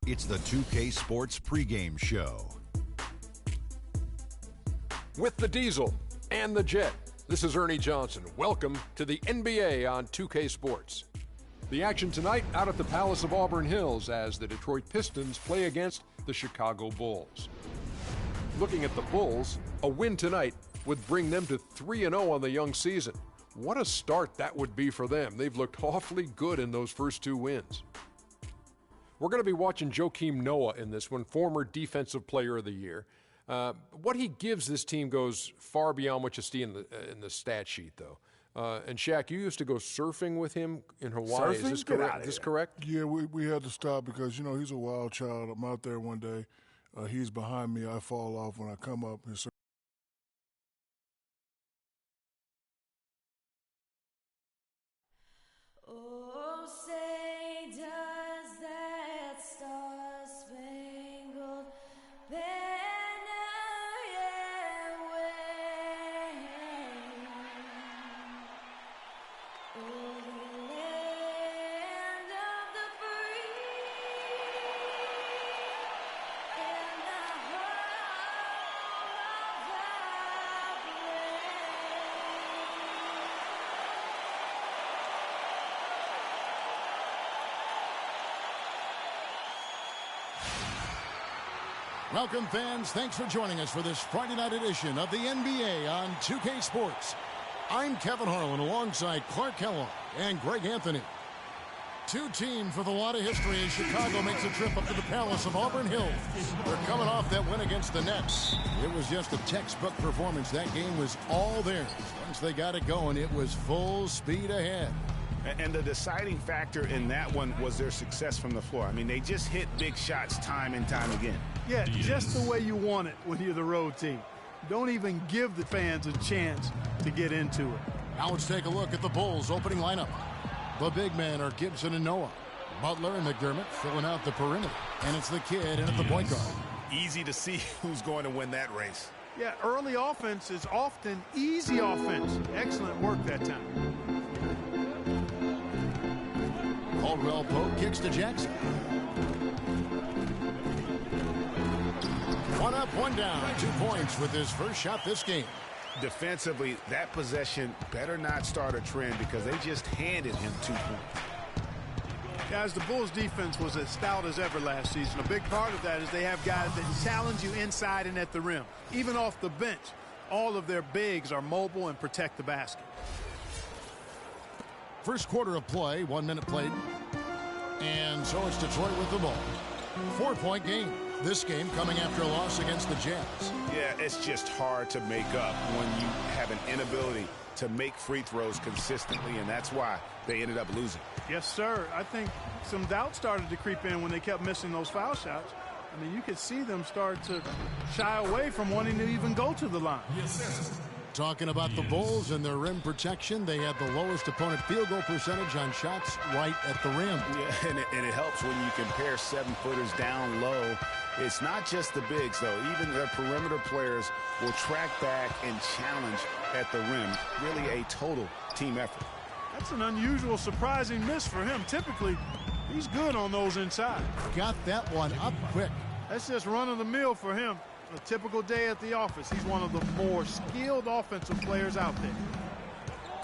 It's the 2K Sports pregame show. With the Diesel and the Jet, this is Ernie Johnson. Welcome to the NBA on 2K Sports. The action tonight out at the Palace of Auburn Hills as the Detroit Pistons play against the Chicago Bulls. Looking at the Bulls, a win tonight would bring them to 3-0 on the young season. What a start that would be for them. They've looked awfully good in those first two wins. We're going to be watching Joakim Noah in this one, former Defensive Player of the Year. What he gives this team goes far beyond what you see in the stat sheet, though. And Shaq, you used to go surfing with him in Hawaii. Surfing? Is this correct? Is this correct? Yeah, we had to stop because, he's a wild child. I'm out there one day. He's behind me. I fall off when I come up. Oh, say does that star-spangled banner yet wave o'er the land of the free and the home of our brave. Welcome, fans. Thanks for joining us for this Friday night edition of the NBA on 2K Sports. I'm Kevin Harlan alongside Clark Kellogg and Greg Anthony. Two teams with a lot of history as Chicago makes a trip up to the Palace of Auburn Hills. They're coming off that win against the Nets. It was just a textbook performance. That game was all theirs. Once they got it going, it was full speed ahead. And the deciding factor in that one was their success from the floor. I mean, they just hit big shots time and time again. Yeah, just the way you want it when you're the road team. Don't even give the fans a chance to get into it. Now let's take a look at the Bulls' opening lineup. The big men are Gibson and Noah. Butler and McDermott filling out the perimeter. And it's the kid in at the point guard. Easy to see who's going to win that race. Yeah, early offense is often easy offense. Excellent work that time. Caldwell Pope kicks to Jackson. One up, one down. 2 points with his first shot this game. Defensively, that possession better not start a trend because they just handed him 2 points. Guys, the Bulls' defense was as stout as ever last season. A big part of that is they have guys that challenge you inside and at the rim. Even off the bench, all of their bigs are mobile and protect the basket. First quarter of play, 1 minute played. And so it's Detroit with the ball. 4-point game. This game coming after a loss against the Jazz. Yeah, it's just hard to make up when you have an inability to make free throws consistently, and that's why they ended up losing. Yes, sir. I think some doubt started to creep in when they kept missing those foul shots. I mean, you could see them start to shy away from wanting to even go to the line. Yes, sir. Talking about the Bulls and their rim protection, they had the lowest opponent field goal percentage on shots right at the rim. Yeah, and it helps when you compare 7-footers down low. It's not just the bigs, though. Even their perimeter players will track back and challenge at the rim. Really a total team effort. That's an unusual, surprising miss for him. Typically, he's good on those inside. Got that one up quick. That's just run-of-the-mill for him. A typical day at the office. He's one of the more skilled offensive players out there.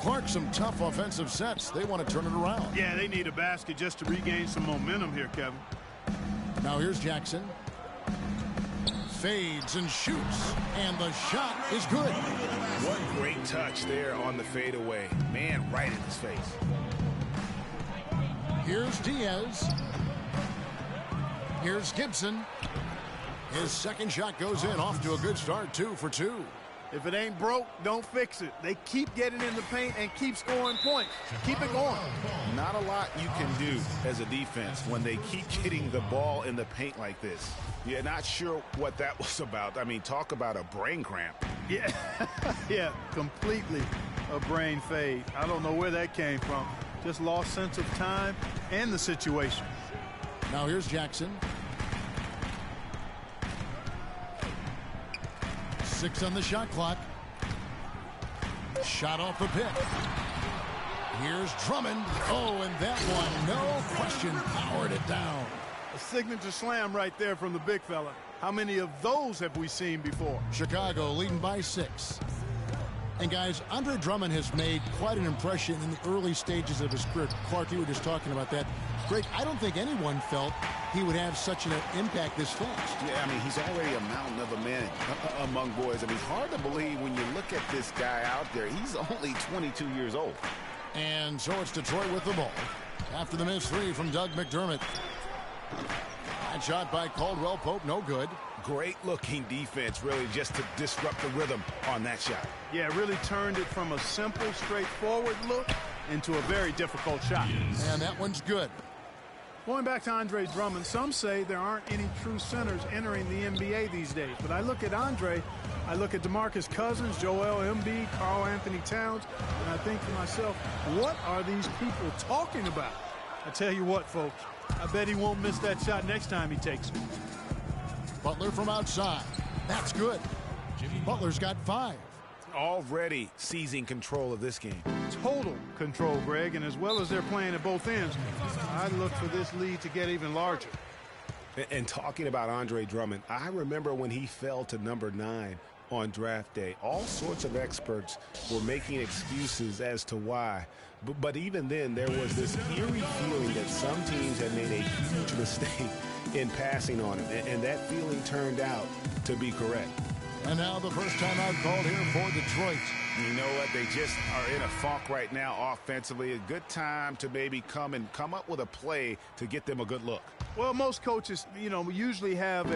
Clark, some tough offensive sets. They want to turn it around. Yeah, they need a basket just to regain some momentum here, Kevin. Now here's Jackson. Fades and shoots. And the shot is good. What great touch there on the fadeaway. Man, right in his face. Here's Diaz. Here's Gibson. His second shot goes in, off to a good start, 2 for 2. If it ain't broke, don't fix it. They keep getting in the paint and keep scoring points. Keep it going. Not a lot you can do as a defense when they keep getting the ball in the paint like this. You're not sure what that was about. I mean, talk about a brain cramp. Yeah, yeah, completely a brain fade. I don't know where that came from. Just lost sense of time and the situation. Now here's Jackson. 6 on the shot clock. Shot off the pick. Here's Drummond. Oh, and that one, no question, powered it down. signature slam right there from the big fella. How many of those have we seen before? Chicago leading by 6. And guys, Andre Drummond has made quite an impression in the early stages of his career. Clark, you were just talking about that. Greg, I don't think anyone felt he would have such an impact this fast. Yeah, I mean, he's already a mountain of a man among boys. I mean, hard to believe when you look at this guy out there. He's only 22 years old. And so it's Detroit with the ball. After the missed 3 from Doug McDermott. That shot by Caldwell Pope, no good. Great looking defense, really, just to disrupt the rhythm on that shot. Yeah, really turned it from a simple, straightforward look into a very difficult shot. And that one's good. Going back to Andre Drummond, some say there aren't any true centers entering the NBA these days. But I look at Andre, I look at DeMarcus Cousins, Joel Embiid, Karl Anthony Towns, and I think to myself, what are these people talking about? I tell you what, folks, I bet he won't miss that shot next time he takes it. Butler from outside. That's good. Butler's got 5. Already seizing control of this game. Total control, Greg, and as well as they're playing at both ends, I look for this lead to get even larger. And talking about Andre Drummond, I remember when he fell to number 9 on draft day. All sorts of experts were making excuses as to why. But even then, there was this eerie feeling that some teams had made a huge mistake in passing on him. And that feeling turned out to be correct. And now the first timeout called here for Detroit. You know what? They just are in a funk right now offensively. A good time to maybe come up with a play to get them a good look. Well, most coaches, usually have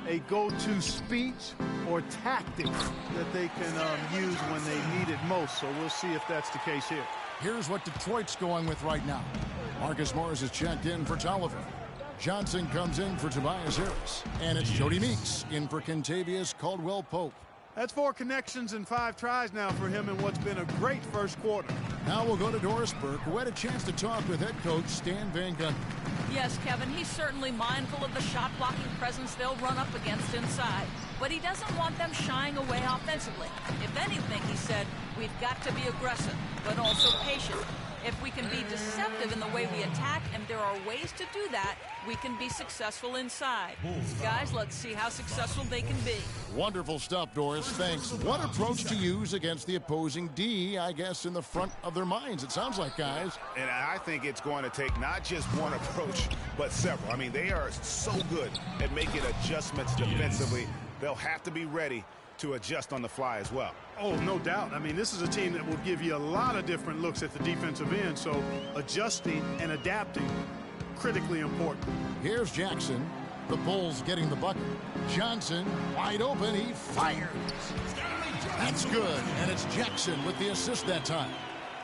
a go-to speech or tactics that they can use when they need it most. So we'll see if that's the case here. Here's what Detroit's going with right now. Marcus Morris is checked in for Tolliver. Johnson comes in for Tobias Harris. And it's Jody Meeks in for Kentavious Caldwell-Pope. That's 4 connections and 5 tries now for him in what's been a great first quarter. Now we'll go to Doris Burke, who had a chance to talk with head coach Stan Van Gundy. Yes, Kevin, he's certainly mindful of the shot-blocking presence they'll run up against inside. But he doesn't want them shying away offensively. If anything, he said, we've got to be aggressive, but also patient. If we can be deceptive in the way we attack, and there are ways to do that, we can be successful inside. Guys, let's see how successful they can be. Wonderful stuff, Doris. Thanks. What approach to use against the opposing D, I guess, in the front of their minds, it sounds like, guys. And I think it's going to take not just one approach, but several. I mean, they are so good at making adjustments defensively. They'll have to be ready to adjust on the fly as well. Oh, no doubt. I mean, this is a team that will give you a lot of different looks at the defensive end, so adjusting and adapting, critically important. Here's Jackson. The Bulls getting the bucket. Johnson, wide open, he fires. That's good, and it's Jackson with the assist that time.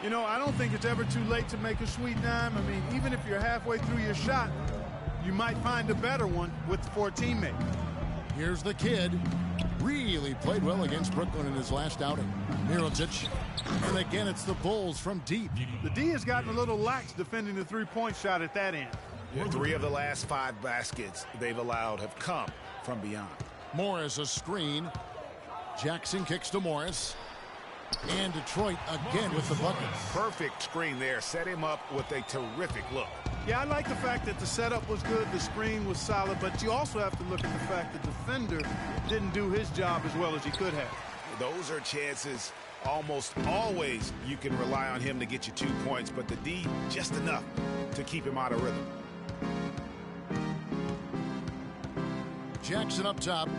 I don't think it's ever too late to make a sweet dime. I mean, even if you're halfway through your shot, you might find a better one for a teammate. Here's the kid. Really played well against Brooklyn in his last outing. Mirotic. And again, it's the Bulls from deep. The D has gotten a little lax defending the three-point shot at that end. 3 of the last 5 baskets they've allowed have come from beyond. Morris a screen. Jackson kicks to Morris. And Detroit again with the bucket. Perfect screen there. Set him up with a terrific look. Yeah, I like the fact that the setup was good, the screen was solid, but you also have to look at the fact the defender didn't do his job as well as he could have. Those are chances almost always you can rely on him to get you 2 points, but the D just enough to keep him out of rhythm. Jackson up top.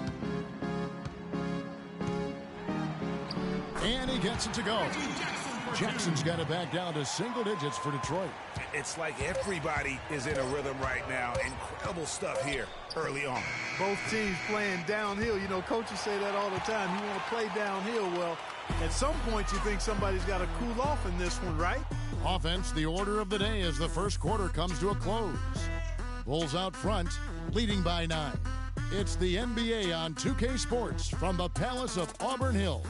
And he gets it to go. Jackson's got it back down to single digits for Detroit. It's like everybody is in a rhythm right now. Incredible stuff here early on. Both teams playing downhill. Coaches say that all the time. You want to play downhill. Well, at some point you think somebody's got to cool off in this one, right? Offense, the order of the day as the first quarter comes to a close. Bulls out front, leading by 9. It's the NBA on 2K Sports from the Palace of Auburn Hills.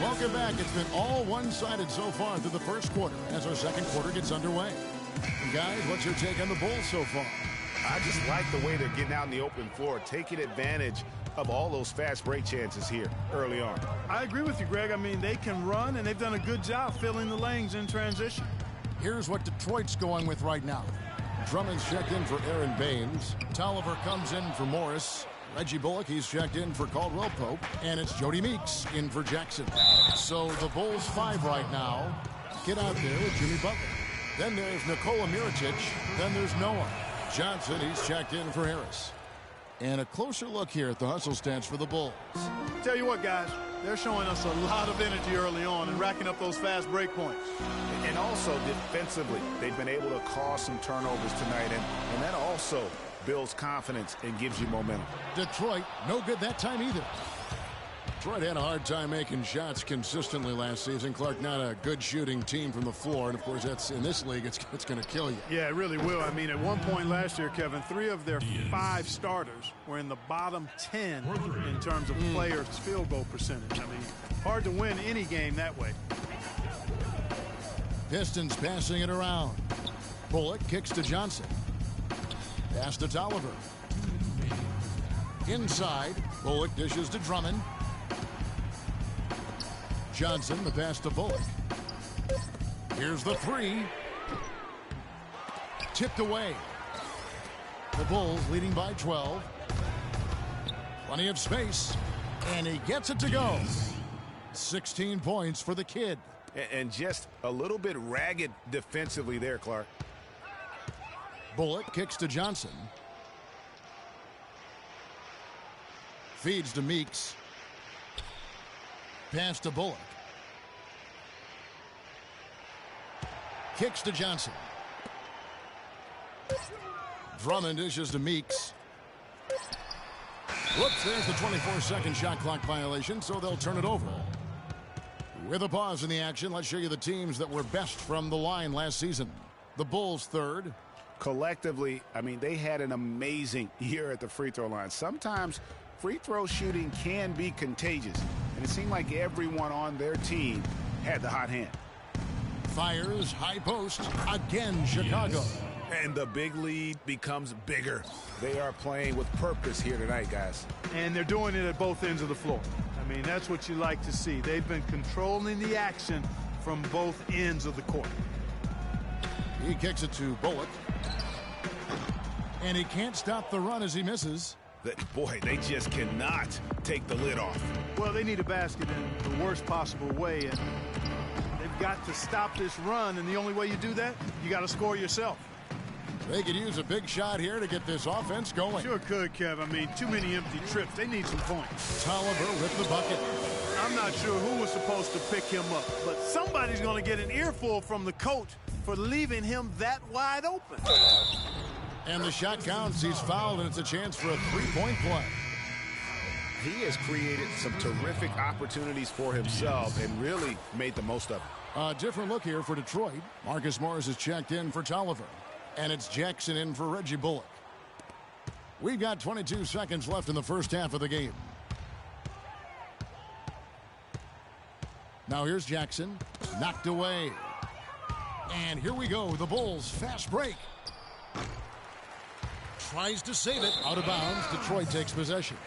Welcome back. It's been all one-sided so far through the first quarter as our second quarter gets underway. Guys, what's your take on the Bulls so far? I just like the way they're getting out in the open floor, taking advantage of all those fast break chances here early on. I agree with you, Greg. I mean, they can run, and they've done a good job filling the lanes in transition. Here's what Detroit's going with right now. Drummond's checked in for Aaron Baines. Tolliver comes in for Morris. Reggie Bullock, he's checked in for Caldwell Pope. And it's Jody Meeks in for Jackson. So the Bulls 5 right now. Get out there with Jimmy Butler. Then there's Nikola Mirotic. Then there's Noah Johnson. He's checked in for Harris. And a closer look here at the hustle stats for the Bulls. Tell you what, guys, they're showing us a lot of energy early on and racking up those fast break points. And also defensively, they've been able to cause some turnovers tonight, and that also builds confidence and gives you momentum. Detroit, no good that time either. Detroit had a hard time making shots consistently last season. Clark, not a good shooting team from the floor, and of course that's in this league it's going to kill you. Yeah, it really will. I mean, at one point last year, Kevin, 3 of their 5 starters were in the bottom 10 in terms of players' field goal percentage. I mean, hard to win any game that way. Pistons passing it around. Bullock kicks to Johnson. Pass to Tolliver. Inside, Bullock dishes to Drummond. Johnson, the pass to Bullock. Here's the 3. Tipped away. The Bulls leading by 12. Plenty of space. And he gets it to go. 16 points for the kid. And just a little bit ragged defensively there, Clark. Bullock kicks to Johnson. Feeds to Meeks. Pass to Bullock. Kicks to Johnson. Drummond dishes to Meeks. Whoops, there's the 24-second shot clock violation, so they'll turn it over. With a pause in the action, let's show you the teams that were best from the line last season. The Bulls third. Collectively, I mean, they had an amazing year at the free throw line. Sometimes free throw shooting can be contagious, and it seemed like everyone on their team had the hot hand. Fires high post again, Chicago. And the big lead becomes bigger. They are playing with purpose here tonight, guys. And they're doing it at both ends of the floor. I mean, that's what you like to see. They've been controlling the action from both ends of the court. He kicks it to Bullock. And he can't stop the run as he misses. Boy, they just cannot take the lid off. Well, they need a basket in the worst possible way, and they've got to stop this run, and the only way you do that, you got to score yourself. They could use a big shot here to get this offense going. Sure could, Kev. I mean, too many empty trips. They need some points. Tolliver with the bucket. I'm not sure who was supposed to pick him up, but somebody's going to get an earful from the coach for leaving him that wide open. And the shot counts. He's fouled, and it's a chance for a three-point play. He has created some terrific opportunities for himself and really made the most of it. A different look here for Detroit. Marcus Morris is checked in for Tolliver. And it's Jackson in for Reggie Bullock. We've got 22 seconds left in the first half of the game. Now here's Jackson. Knocked away. And here we go. The Bulls fast break. Tries to save it. Out of bounds. Detroit takes possession.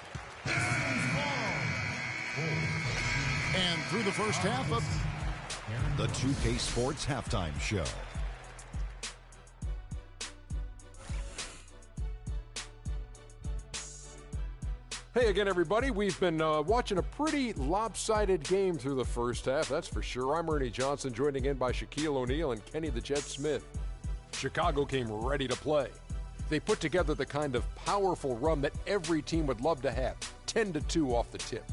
And through the first half of the 2K Sports Halftime Show. Hey again, everybody. We've been watching a pretty lopsided game through the first half, that's for sure. I'm Ernie Johnson, joined again by Shaquille O'Neal and Kenny the Jet Smith. Chicago came ready to play. They put together the kind of powerful run that every team would love to have, 10-2 off the tip.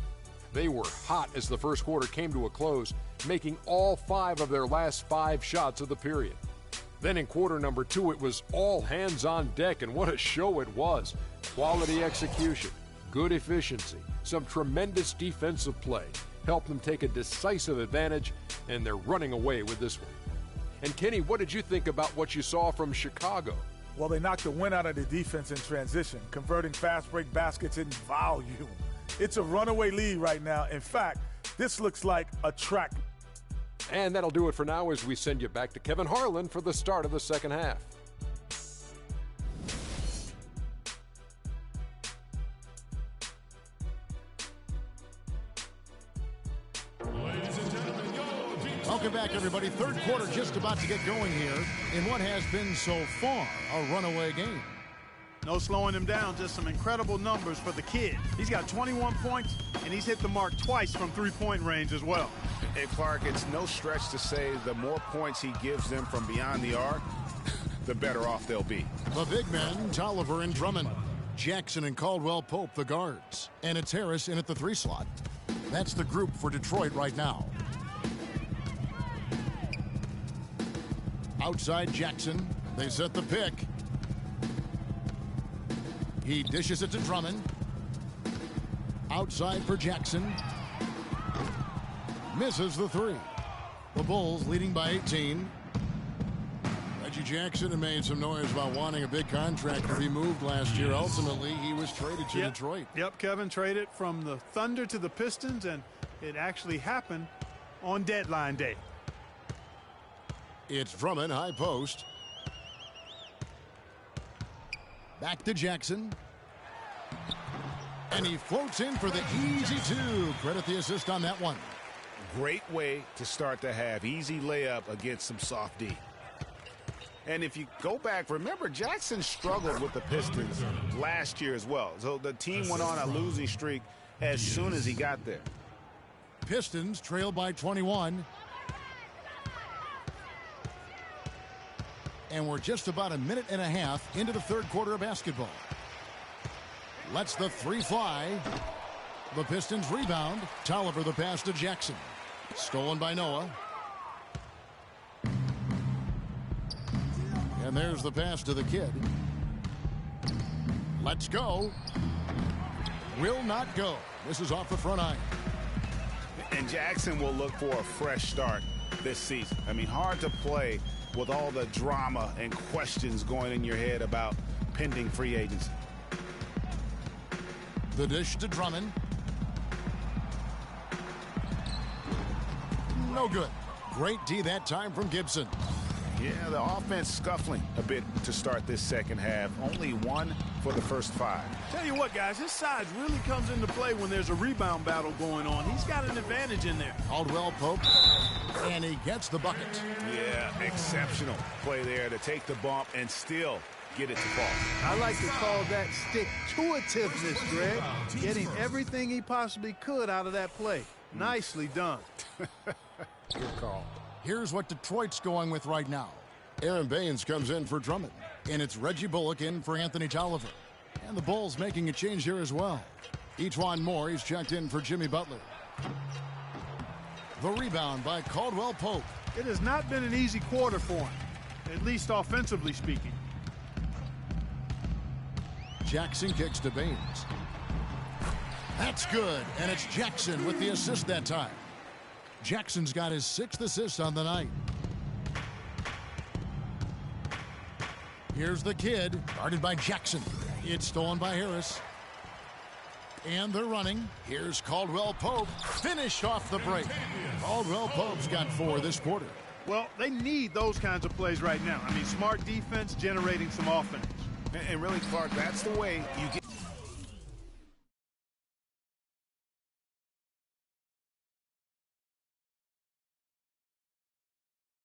They were hot as the first quarter came to a close, making all 5 of their last 5 shots of the period. Then in quarter number 2, it was all hands on deck, and what a show it was. Quality execution, good efficiency, some tremendous defensive play helped them take a decisive advantage, and they're running away with this one. And Kenny, what did you think about what you saw from Chicago? Well, they knocked the wind out of the defense in transition, converting fast break baskets in volume. It's a runaway lead right now. In fact, this looks like a track. And that'll do it for now as we send you back to Kevin Harlan for the start of the second half. Welcome back, everybody. Third quarter just about to get going here in what has been so far a runaway game. No slowing him down, just some incredible numbers for the kid. He's got 21 points, and he's hit the mark twice from three-point range as well. And Clark, it's no stretch to say the more points he gives them from beyond the arc, the better off they'll be. The big men, Tolliver and Drummond. Jackson and Caldwell Pope, the guards. And it's Harris in at the 3 slot. That's the group for Detroit right now. Outside Jackson. They set the pick. He dishes it to Drummond. Outside for Jackson. Misses the 3. The Bulls leading by 18. Reggie Jackson had made some noise about wanting a big contract to be moved last year. Ultimately, he was traded to Detroit. Yep, Kevin traded from the Thunder to the Pistons, and it actually happened on deadline day. It's Drummond, high post. Back to Jackson. And he floats in for the easy 2. Credit the assist on that one. Great way to start the half. Easy layup against some soft D. And if you go back, remember Jackson struggled with the Pistons last year as well. So the team went on a losing streak as soon as he got there. Pistons trail by 21. And we're just about a minute and a half into the third quarter of basketball. Lets the 3 fly. The Pistons rebound. Tolliver the pass to Jackson. Stolen by Noah. And there's the pass to the kid. Let's go. Will not go. This is off the front iron. And Jackson will look for a fresh start this season. I mean, hard to play with all the drama and questions going in your head about pending free agency. The dish to Drummond. No good. Great D that time from Gibson. Yeah, the offense scuffling a bit to start this second half. Only 1 for the first 5. Tell you what, guys, his size really comes into play when there's a rebound battle going on. He's got an advantage in there. Caldwell Pope, and he gets the bucket. Yeah, exceptional play there to take the bump and still get it to fall. I like to call that stick-to-itiveness, Greg. Getting everything he possibly could out of that play. Nicely done. Good call. Here's what Detroit's going with right now. Aaron Baines comes in for Drummond. And it's Reggie Bullock in for Anthony Tolliver. And the Bulls making a change here as well. Ejuan Moore, he's checked in for Jimmy Butler. The rebound by Caldwell Pope. It has not been an easy quarter for him, at least offensively speaking. Jackson kicks to Baines. That's good, and it's Jackson with the assist that time. Jackson's got his 6th assist on the night. Here's the kid, guarded by Jackson. It's stolen by Harris. And they're running. Here's Caldwell Pope. Finish off the break. Caldwell Pope's got 4 this quarter. Well, they need those kinds of plays right now. I mean, smart defense generating some offense. And really, Clark, that's the way you get